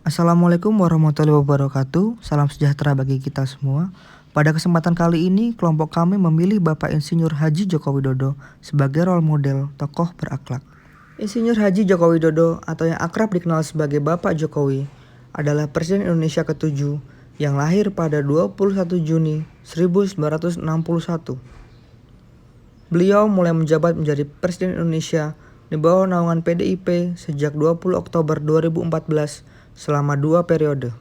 Assalamualaikum warahmatullahi wabarakatuh. Salam sejahtera bagi kita semua. Pada kesempatan kali ini, kelompok kami memilih Bapak Insinyur Haji Joko Widodo sebagai role model tokoh berakhlak. Insinyur Haji Joko Widodo atau yang akrab dikenal sebagai Bapak Jokowi adalah Presiden Indonesia ke-7 yang lahir pada 21 Juni 1961. Beliau mulai menjabat menjadi Presiden Indonesia di bawah naungan PDIP sejak 20 Oktober 2014 selama 2 periode.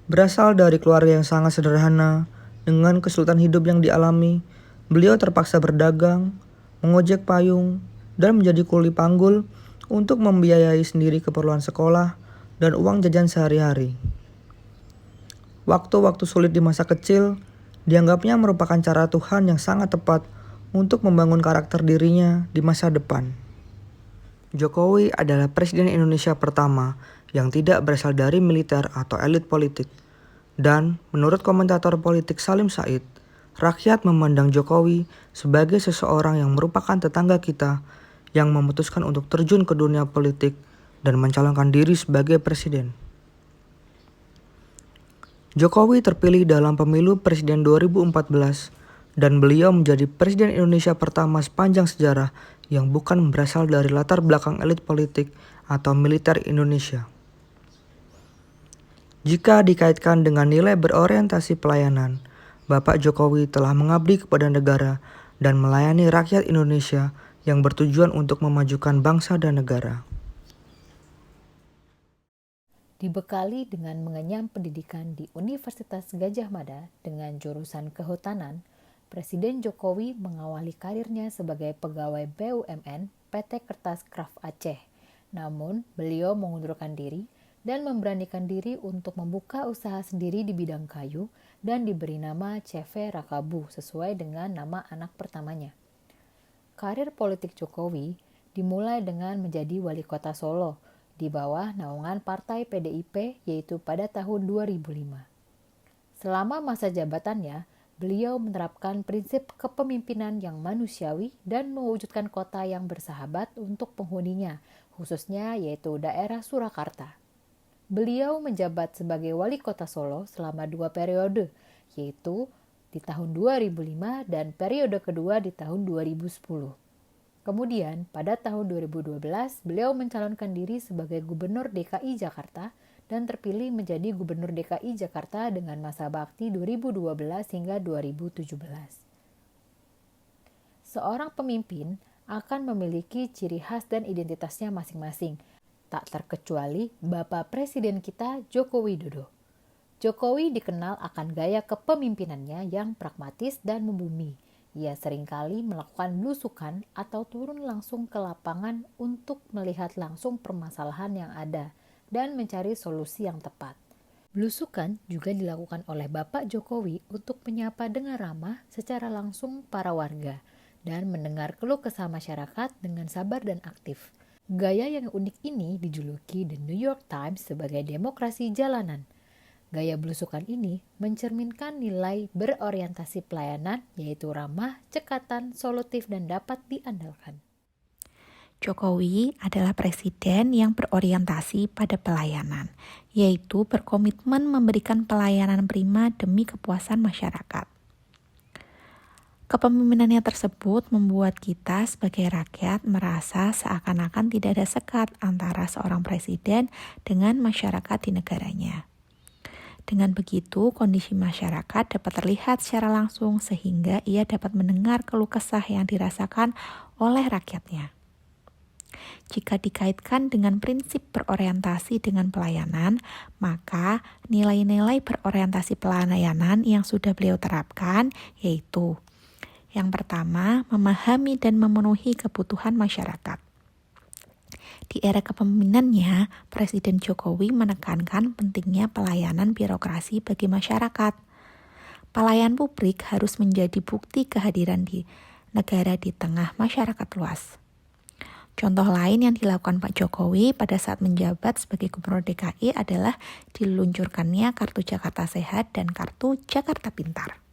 Berasal dari keluarga yang sangat sederhana, dengan kesulitan hidup yang dialami, beliau terpaksa berdagang, mengojek payung, dan menjadi kuli panggul untuk membiayai sendiri keperluan sekolah dan uang jajan sehari-hari. Waktu-waktu sulit di masa kecil dianggapnya merupakan cara Tuhan yang sangat tepat untuk membangun karakter dirinya di masa depan. Jokowi adalah Presiden Indonesia pertama yang tidak berasal dari militer atau elit politik. Dan menurut komentator politik Salim Said, rakyat memandang Jokowi sebagai seseorang yang merupakan tetangga kita yang memutuskan untuk terjun ke dunia politik dan mencalonkan diri sebagai presiden. Jokowi terpilih dalam pemilu presiden 2014 dan beliau menjadi Presiden Indonesia pertama sepanjang sejarah yang bukan berasal dari latar belakang elit politik atau militer Indonesia. Jika dikaitkan dengan nilai berorientasi pelayanan, Bapak Jokowi telah mengabdi kepada negara dan melayani rakyat Indonesia yang bertujuan untuk memajukan bangsa dan negara. Dibekali dengan mengenyam pendidikan di Universitas Gadjah Mada dengan jurusan kehutanan, Presiden Jokowi mengawali karirnya sebagai pegawai BUMN PT Kertas Kraft Aceh. Namun, beliau mengundurkan diri dan memberanikan diri untuk membuka usaha sendiri di bidang kayu dan diberi nama CV Rakabu sesuai dengan nama anak pertamanya. Karir politik Jokowi dimulai dengan menjadi wali kota Solo di bawah naungan Partai PDIP yaitu pada tahun 2005. Selama masa jabatannya, beliau menerapkan prinsip kepemimpinan yang manusiawi dan mewujudkan kota yang bersahabat untuk penghuninya, khususnya yaitu daerah Surakarta. Beliau menjabat sebagai wali kota Solo selama 2 periode, yaitu di tahun 2005 dan periode kedua di tahun 2010. Kemudian, pada tahun 2012, beliau mencalonkan diri sebagai Gubernur DKI Jakarta dan terpilih menjadi Gubernur DKI Jakarta dengan masa bakti 2012 hingga 2017. Seorang pemimpin akan memiliki ciri khas dan identitasnya masing-masing, tak terkecuali Bapak Presiden kita Joko Widodo. Jokowi dikenal akan gaya kepemimpinannya yang pragmatis dan membumi. Ia seringkali melakukan belusukan atau turun langsung ke lapangan untuk melihat langsung permasalahan yang ada dan mencari solusi yang tepat. Belusukan juga dilakukan oleh Bapak Jokowi untuk menyapa dengan ramah secara langsung para warga dan mendengar keluh kesah masyarakat dengan sabar dan aktif. Gaya yang unik ini dijuluki The New York Times sebagai demokrasi jalanan. Gaya belusukan ini mencerminkan nilai berorientasi pelayanan yaitu ramah, cekatan, solutif, dan dapat diandalkan. Jokowi adalah presiden yang berorientasi pada pelayanan, yaitu berkomitmen memberikan pelayanan prima demi kepuasan masyarakat. Kepemimpinannya tersebut membuat kita sebagai rakyat merasa seakan-akan tidak ada sekat antara seorang presiden dengan masyarakat di negaranya. Dengan begitu, kondisi masyarakat dapat terlihat secara langsung sehingga ia dapat mendengar keluh kesah yang dirasakan oleh rakyatnya. Jika dikaitkan dengan prinsip berorientasi dengan pelayanan, maka nilai-nilai berorientasi pelayanan yang sudah beliau terapkan yaitu: yang pertama, memahami dan memenuhi kebutuhan masyarakat. Di era kepemimpinannya, Presiden Jokowi menekankan pentingnya pelayanan birokrasi bagi masyarakat. Pelayan publik harus menjadi bukti kehadiran di negara di tengah masyarakat luas. Contoh lain yang dilakukan Pak Jokowi pada saat menjabat sebagai Gubernur DKI adalah diluncurkannya Kartu Jakarta Sehat dan Kartu Jakarta Pintar.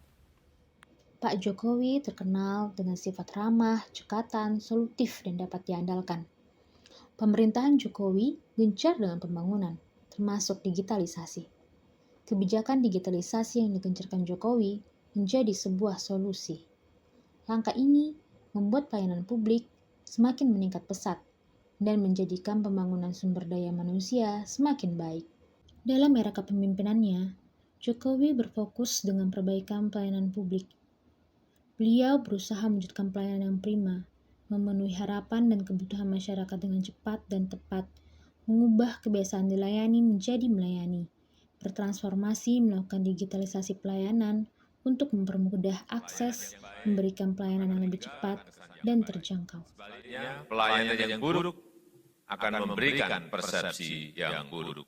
Pak Jokowi terkenal dengan sifat ramah, cekatan, solutif, dan dapat diandalkan. Pemerintahan Jokowi gencar dengan pembangunan, termasuk digitalisasi. Kebijakan digitalisasi yang digencarkan Jokowi menjadi sebuah solusi. Langkah ini membuat pelayanan publik semakin meningkat pesat dan menjadikan pembangunan sumber daya manusia semakin baik. Dalam era kepemimpinannya, Jokowi berfokus dengan perbaikan pelayanan publik. Beliau berusaha mewujudkan pelayanan yang prima, memenuhi harapan dan kebutuhan masyarakat dengan cepat dan tepat, mengubah kebiasaan dilayani menjadi melayani, bertransformasi melakukan digitalisasi pelayanan untuk mempermudah akses, memberikan pelayanan yang lebih cepat dan terjangkau. Sebaliknya, pelayanan yang buruk akan memberikan persepsi yang buruk.